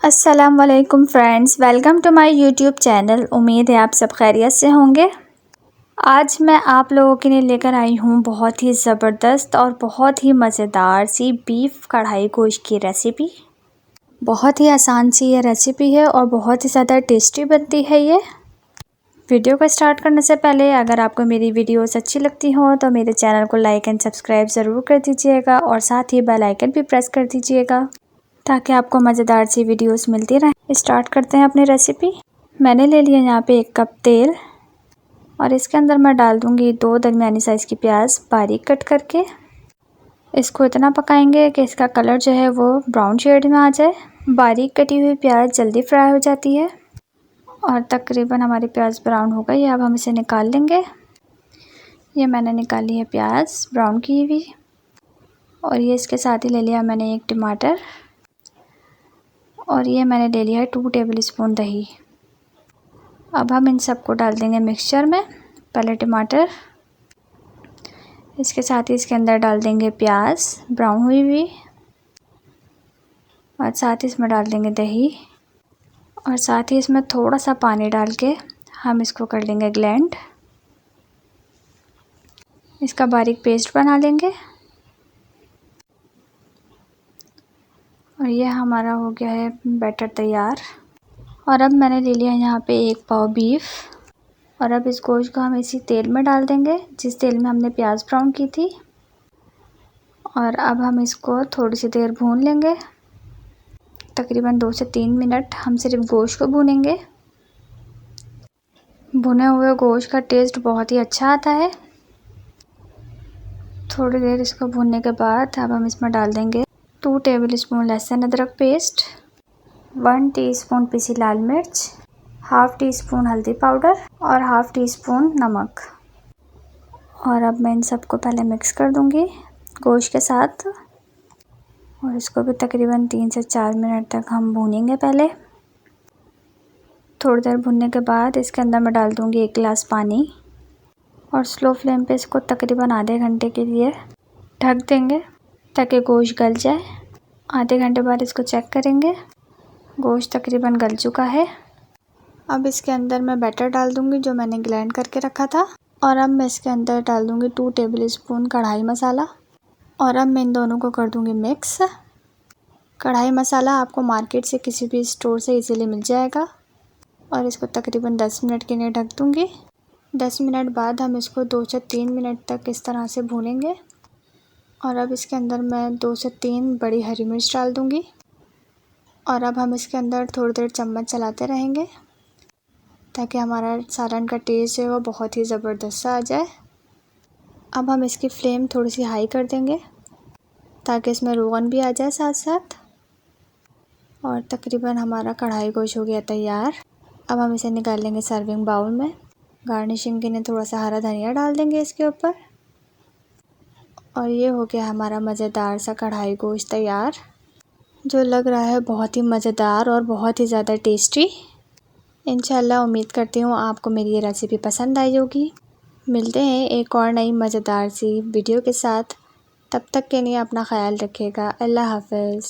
अस्सलामुअलैकुम friends, welcome to my YouTube channel. उम्मीद है आप सब खैरियत से होंगे। आज मैं आप लोगों के लिए लेकर आई हूँ बहुत ही ज़बरदस्त और बहुत ही मज़ेदार सी बीफ कढ़ाई गोश्त की रेसिपी। बहुत ही आसान सी ये रेसिपी है और बहुत ही ज़्यादा टेस्टी बनती है ये। वीडियो को स्टार्ट करने से पहले अगर आपको मेरी वीडियोस अच्छी लगती हो तो मेरे चैनल को लाइक एंड सब्सक्राइब ज़रूर कर दीजिएगा और साथ ही बेल आइकन भी प्रेस कर दीजिएगा ताकि आपको मज़ेदार सी वीडियोस मिलती रहें। स्टार्ट करते हैं अपनी रेसिपी। मैंने ले लिया यहाँ पे 1 कप तेल और इसके अंदर मैं डाल दूँगी 2 दरमियानी साइज़ की प्याज बारीक कट करके। इसको इतना पकाएंगे कि इसका कलर जो है वो ब्राउन शेड में आ जाए। बारीक कटी हुई प्याज जल्दी फ्राई हो जाती है और तकरीबन हमारी प्याज ब्राउन हो गई। अब हम इसे निकाल लेंगे। ये मैंने निकाली है प्याज ब्राउन की हुई और ये इसके साथ ही ले लिया मैंने 1 टमाटर और ये मैंने ले लिया है 2 टेबल स्पून दही। अब हम इन सबको डाल देंगे मिक्सचर में। पहले टमाटर, इसके साथ ही इसके अंदर डाल देंगे प्याज ब्राउन हुई हुई और साथ ही इसमें डाल देंगे दही और साथ ही इसमें थोड़ा सा पानी डाल के हम इसको कर लेंगे ग्लैंड। इसका बारीक पेस्ट बना लेंगे और ये हमारा हो गया है बैटर तैयार। और अब मैंने ले लिया यहाँ पे 1 पाव बीफ और अब इस गोश्त को हम इसी तेल में डाल देंगे जिस तेल में हमने प्याज ब्राउन की थी। और अब हम इसको थोड़ी सी देर भून लेंगे। तकरीबन 2 से 3 मिनट हम सिर्फ गोश्त को भूनेंगे। भुने हुए गोश्त का टेस्ट बहुत ही अच्छा आता है। थोड़ी देर इसको भूनने के बाद अब हम इसमें डाल देंगे 2 टेबल स्पून लहसुन अदरक पेस्ट, 1 टीस्पून पिसी लाल मिर्च, हाफ़ टी स्पून हल्दी पाउडर और हाफ़ टी स्पून नमक। और अब मैं इन सबको पहले मिक्स कर दूंगी गोश्त के साथ और इसको भी तकरीबन 3 से 4 मिनट तक हम भूनेंगे। पहले थोड़ी देर भुनने के बाद इसके अंदर मैं डाल दूंगी 1 गिलास पानी और स्लो फ्लेम पे इसको तकरीबन आधे घंटे के लिए ढक देंगे ताकि गोश्त गल जाए। आधे घंटे बाद इसको चेक करेंगे। गोश्त तकरीबन गल चुका है। अब इसके अंदर मैं बैटर डाल दूंगी जो मैंने ग्राइंड करके रखा था और अब मैं इसके अंदर डाल दूंगी 2 टेबल स्पून कढ़ाई मसाला और अब मैं इन दोनों को कर दूंगी मिक्स। कढ़ाई मसाला आपको मार्केट से किसी भी स्टोर से इजीली मिल जाएगा और इसको तकरीबन 10 मिनट के लिए ढक दूंगी। 10 मिनट बाद हम इसको 2 से 3 मिनट तक इस तरह से भूनेंगे और अब इसके अंदर मैं 2 से 3 बड़ी हरी मिर्च डाल दूंगी और अब हम इसके अंदर थोड़ी देर चम्मच चलाते रहेंगे ताकि हमारा सालन का टेस्ट है वो बहुत ही ज़बरदस्त आ जाए। अब हम इसकी फ्लेम थोड़ी सी हाई कर देंगे ताकि इसमें रोगन भी आ जाए साथ साथ। और तकरीबन हमारा कढ़ाई गोश्त हो गया तैयार। अब हम इसे निकाल लेंगे सर्विंग बाउल में। गार्निशिंग के लिए थोड़ा सा हरा धनिया डाल देंगे इसके ऊपर और ये हो गया हमारा मज़ेदार सा कढ़ाई गोश्त तैयार जो लग रहा है बहुत ही मज़ेदार और बहुत ही ज़्यादा टेस्टी। इंशाल्लाह उम्मीद करती हूँ आपको मेरी ये रेसिपी पसंद आई होगी। मिलते हैं एक और नई मज़ेदार सी वीडियो के साथ। तब तक के लिए अपना ख्याल रखिएगा। अल्लाह हाफ़िज़।